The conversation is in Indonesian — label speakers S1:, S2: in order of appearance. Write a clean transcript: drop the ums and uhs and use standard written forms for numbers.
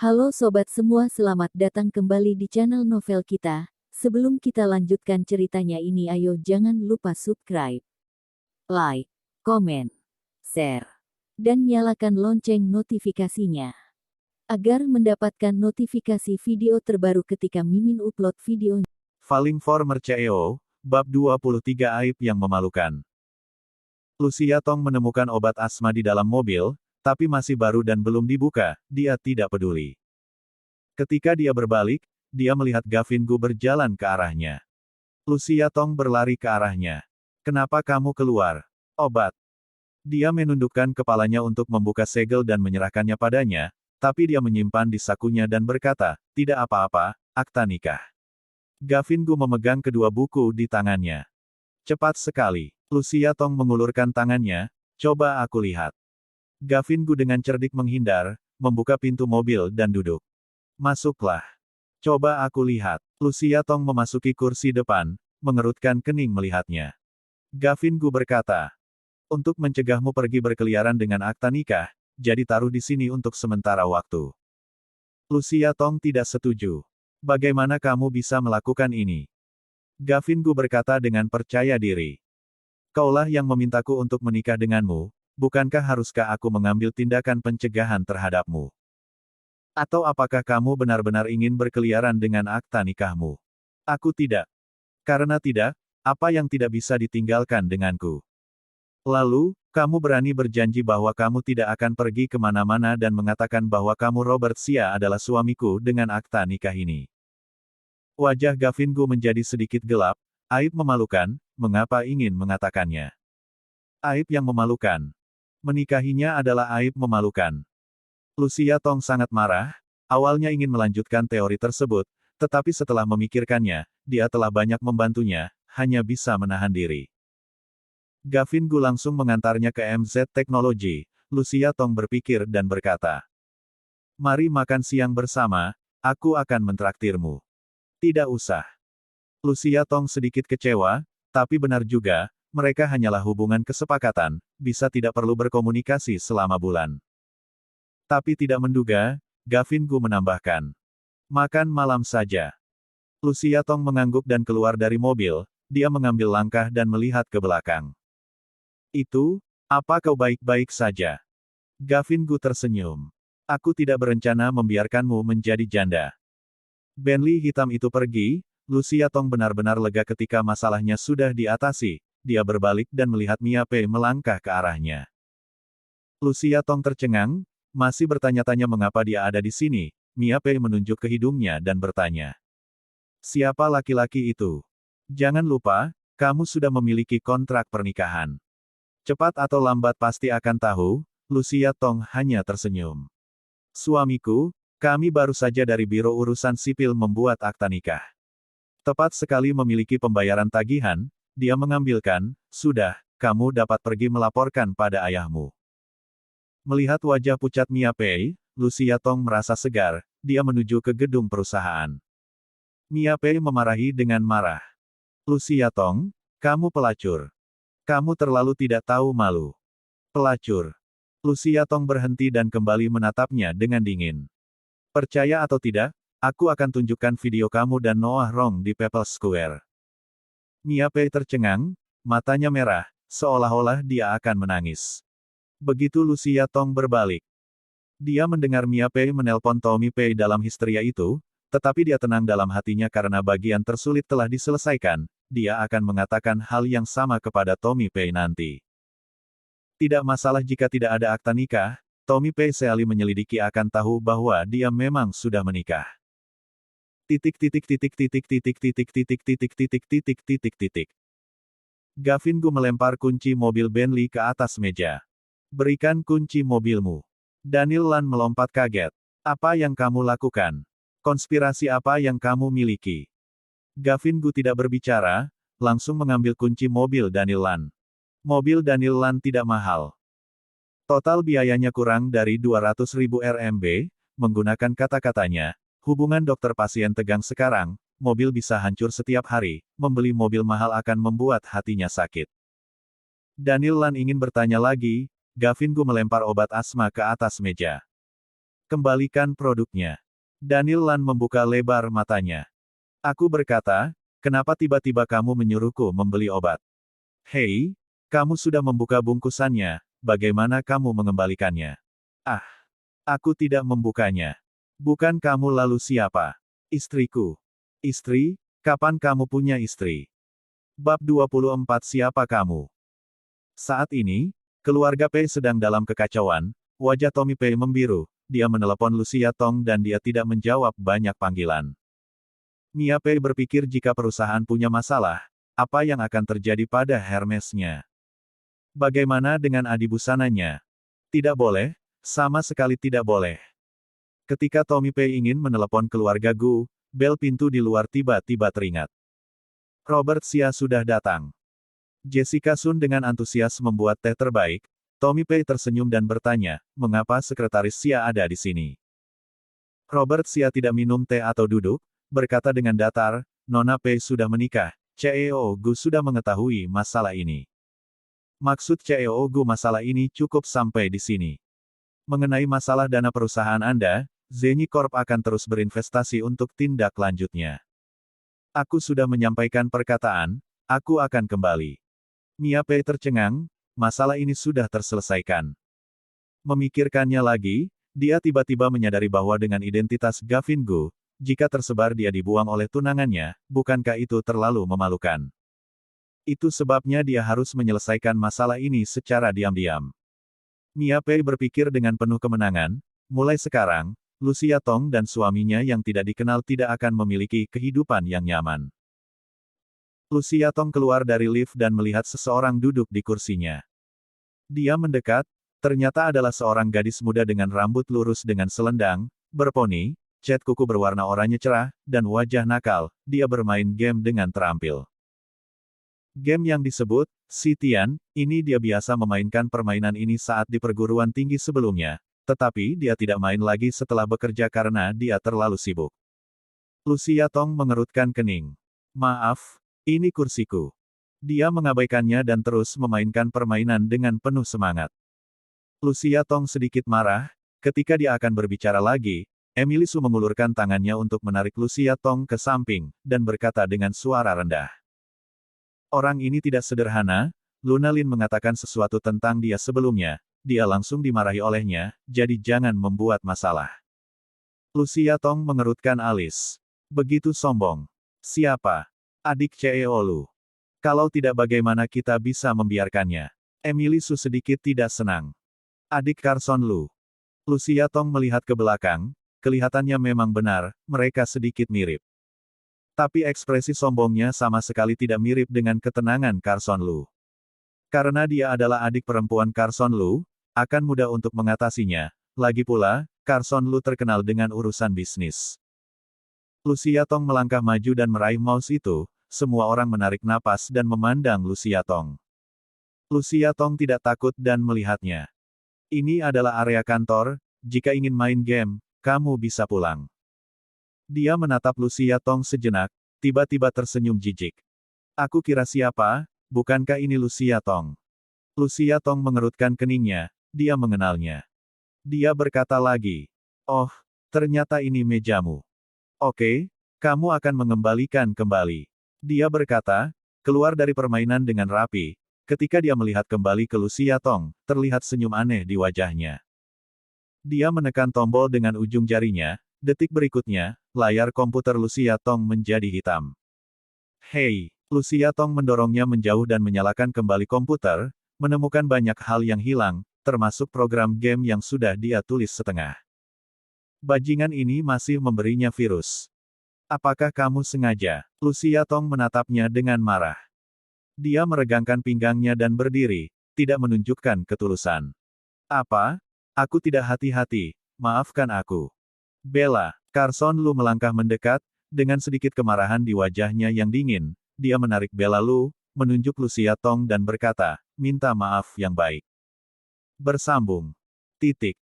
S1: Halo sobat semua, selamat datang kembali di channel novel kita. Sebelum kita lanjutkan ceritanya ini, ayo jangan lupa subscribe, like, komen, share, dan nyalakan lonceng notifikasinya agar mendapatkan notifikasi video terbaru ketika Mimin upload video.
S2: Falling for Mercaeo, bab 23 aib yang memalukan. Lucia Tong menemukan obat asma di dalam mobil, tapi masih baru dan belum dibuka, dia tidak peduli. Ketika dia berbalik, dia melihat Gavin Gu berjalan ke arahnya. Lucia Tong berlari ke arahnya. Kenapa kamu keluar? Obat. Dia menundukkan kepalanya untuk membuka segel dan menyerahkannya padanya, tapi dia menyimpan di sakunya dan berkata, tidak apa-apa, akta nikah. Gavin Gu memegang kedua buku di tangannya. Cepat sekali. Lucia Tong mengulurkan tangannya, coba aku lihat. Gavin Gu dengan cerdik menghindar, membuka pintu mobil dan duduk. Masuklah. Coba aku lihat. Lucia Tong memasuki kursi depan, mengerutkan kening melihatnya. Gavin Gu berkata, untuk mencegahmu pergi berkeliaran dengan akta nikah, jadi taruh di sini untuk sementara waktu. Lucia Tong tidak setuju. Bagaimana kamu bisa melakukan ini? Gavin Gu berkata dengan percaya diri. Kaulah yang memintaku untuk menikah denganmu, bukankah haruskah aku mengambil tindakan pencegahan terhadapmu? Atau apakah kamu benar-benar ingin berkeliaran dengan akta nikahmu? Aku tidak. Karena tidak, apa yang tidak bisa ditinggalkan denganku? Lalu, kamu berani berjanji bahwa kamu tidak akan pergi kemana-mana dan mengatakan bahwa kamu Robert Xia adalah suamiku dengan akta nikah ini. Wajah Gavin Gu menjadi sedikit gelap. Aib memalukan, mengapa ingin mengatakannya? Aib yang memalukan. Menikahinya adalah aib memalukan. Lucia Tong sangat marah, awalnya ingin melanjutkan teori tersebut, tetapi setelah memikirkannya, dia telah banyak membantunya, hanya bisa menahan diri. Gavin Gu langsung mengantarnya ke MZ Technology. Lucia Tong berpikir dan berkata, mari makan siang bersama, aku akan mentraktirmu. Tidak usah. Lucia Tong sedikit kecewa, tapi benar juga, mereka hanyalah hubungan kesepakatan, bisa tidak perlu berkomunikasi selama bulan. Tapi tidak menduga, Gavin Gu menambahkan. Makan malam saja. Lucia Tong mengangguk dan keluar dari mobil, dia mengambil langkah dan melihat ke belakang. Itu, apa kau baik-baik saja? Gavin Gu tersenyum. Aku tidak berencana membiarkanmu menjadi janda. Bentley hitam itu pergi. Lucia Tong benar-benar lega ketika masalahnya sudah diatasi, dia berbalik dan melihat Mia Pei melangkah ke arahnya. Lucia Tong tercengang, masih bertanya-tanya mengapa dia ada di sini. Mia Pei menunjuk ke hidungnya dan bertanya. Siapa laki-laki itu? Jangan lupa, kamu sudah memiliki kontrak pernikahan. Cepat atau lambat pasti akan tahu. Lucia Tong hanya tersenyum. Suamiku, kami baru saja dari Biro Urusan Sipil membuat akta nikah. Tepat sekali memiliki pembayaran tagihan, dia mengambilkan, sudah, kamu dapat pergi melaporkan pada ayahmu. Melihat wajah pucat Mia Pei, Lucia Tong merasa segar, dia menuju ke gedung perusahaan. Mia Pei memarahi dengan marah. Lucia Tong, kamu pelacur. Kamu terlalu tidak tahu malu. Pelacur. Lucia Tong berhenti dan kembali menatapnya dengan dingin. Percaya atau tidak, aku akan tunjukkan video kamu dan Noah Rong di People's Square. Mia Pei tercengang, matanya merah, seolah-olah dia akan menangis. Begitu Lucia Tong berbalik. Dia mendengar Mia Pei menelpon Tommy Pei dalam histeria itu, tetapi dia tenang dalam hatinya karena bagian tersulit telah diselesaikan, dia akan mengatakan hal yang sama kepada Tommy Pei nanti. Tidak masalah jika tidak ada akta nikah, Tommy Pei sekali menyelidiki akan tahu bahwa dia memang sudah menikah. Gavin Gu melempar kunci mobil Bentley ke atas meja. Berikan kunci mobilmu. Daniel Lan melompat kaget. Apa yang kamu lakukan? Konspirasi apa yang kamu miliki? Gavin Gu tidak berbicara, langsung mengambil kunci mobil Daniel Lan. Mobil Daniel Lan tidak mahal. Total biayanya kurang dari 200.000 RMB, menggunakan kata-katanya. Hubungan dokter-pasien tegang sekarang, mobil bisa hancur setiap hari, membeli mobil mahal akan membuat hatinya sakit. Daniel Lan ingin bertanya lagi, Gavin Gu melempar obat asma ke atas meja. Kembalikan produknya. Daniel Lan membuka lebar matanya. Aku berkata, kenapa tiba-tiba kamu menyuruhku membeli obat? Hei, kamu sudah membuka bungkusannya, bagaimana kamu mengembalikannya? Ah, aku tidak membukanya. Bukan kamu lalu siapa? Istriku. Istri? Kapan kamu punya istri? Bab 24 Siapa kamu? Saat ini, keluarga Pei sedang dalam kekacauan, wajah Tommy Pei membiru, dia menelepon Lucia Tong dan dia tidak menjawab banyak panggilan. Mia Pei berpikir jika perusahaan punya masalah, apa yang akan terjadi pada Hermesnya? Bagaimana dengan adibusananya? Tidak boleh, sama sekali tidak boleh. Ketika Tommy Pei ingin menelepon keluarga Gu, bel pintu di luar tiba-tiba teringat. Robert Xia sudah datang. Jessica Sun dengan antusias membuat teh terbaik. Tommy Pei tersenyum dan bertanya, mengapa sekretaris Xia ada di sini? Robert Xia tidak minum teh atau duduk, berkata dengan datar, Nona Pei sudah menikah, CEO Gu sudah mengetahui masalah ini. Maksud CEO Gu masalah ini cukup sampai di sini. Mengenai masalah dana perusahaan Anda, Zenny Corp akan terus berinvestasi untuk tindak lanjutnya. Aku sudah menyampaikan perkataan, aku akan kembali. Mia Pei tercengang, masalah ini sudah terselesaikan. Memikirkannya lagi, dia tiba-tiba menyadari bahwa dengan identitas Gavin Gu, jika tersebar dia dibuang oleh tunangannya, bukankah itu terlalu memalukan? Itu sebabnya dia harus menyelesaikan masalah ini secara diam-diam. Mia Pei berpikir dengan penuh kemenangan, mulai sekarang, Lucia Tong dan suaminya yang tidak dikenal tidak akan memiliki kehidupan yang nyaman. Lucia Tong keluar dari lift dan melihat seseorang duduk di kursinya. Dia mendekat, ternyata adalah seorang gadis muda dengan rambut lurus dengan selendang, berponi, cat kuku berwarna oranye cerah, dan wajah nakal. Dia bermain game dengan terampil. Game yang disebut Sitian, ini dia biasa memainkan permainan ini saat di perguruan tinggi sebelumnya, tetapi dia tidak main lagi setelah bekerja karena dia terlalu sibuk. Lucia Tong mengerutkan kening. Maaf, ini kursiku. Dia mengabaikannya dan terus memainkan permainan dengan penuh semangat. Lucia Tong sedikit marah, ketika dia akan berbicara lagi, Emily Su mengulurkan tangannya untuk menarik Lucia Tong ke samping, dan berkata dengan suara rendah. Orang ini tidak sederhana, Luna Lin mengatakan sesuatu tentang dia sebelumnya, dia langsung dimarahi olehnya, jadi jangan membuat masalah. Lucia Tong mengerutkan alis. Begitu sombong. Siapa? Adik CEO Lu. Kalau tidak bagaimana kita bisa membiarkannya? Emily Su sedikit tidak senang. Adik Carson Lu. Lucia Tong melihat ke belakang, kelihatannya memang benar, mereka sedikit mirip. Tapi ekspresi sombongnya sama sekali tidak mirip dengan ketenangan Carson Lu. Karena dia adalah adik perempuan Carson Lu, akan mudah untuk mengatasinya. Lagi pula, Carson Lu terkenal dengan urusan bisnis. Lucia Tong melangkah maju dan meraih mouse itu, semua orang menarik napas dan memandang Lucia Tong. Lucia Tong tidak takut dan melihatnya. Ini adalah area kantor, jika ingin main game, kamu bisa pulang. Dia menatap Lucia Tong sejenak, tiba-tiba tersenyum jijik. Aku kira siapa, bukankah ini Lucia Tong? Lucia Tong mengerutkan keningnya, dia mengenalnya. Dia berkata lagi, oh, ternyata ini mejamu. Oke, kamu akan mengembalikan kembali. Dia berkata, keluar dari permainan dengan rapi. Ketika dia melihat kembali ke Lucia Tong, terlihat senyum aneh di wajahnya. Dia menekan tombol dengan ujung jarinya, detik berikutnya, layar komputer Lucia Tong menjadi hitam. Hei, Lucia Tong mendorongnya menjauh dan menyalakan kembali komputer, menemukan banyak hal yang hilang, termasuk program game yang sudah dia tulis setengah. Bajingan ini masih memberinya virus. Apakah kamu sengaja? Lucia Tong menatapnya dengan marah. Dia meregangkan pinggangnya dan berdiri, tidak menunjukkan ketulusan. Apa? Aku tidak hati-hati, maafkan aku. Bella, Carson Lu melangkah mendekat, dengan sedikit kemarahan di wajahnya yang dingin, dia menarik Bella Lu, menunjuk Lucia Tong dan berkata, minta maaf yang baik. Bersambung. Titik.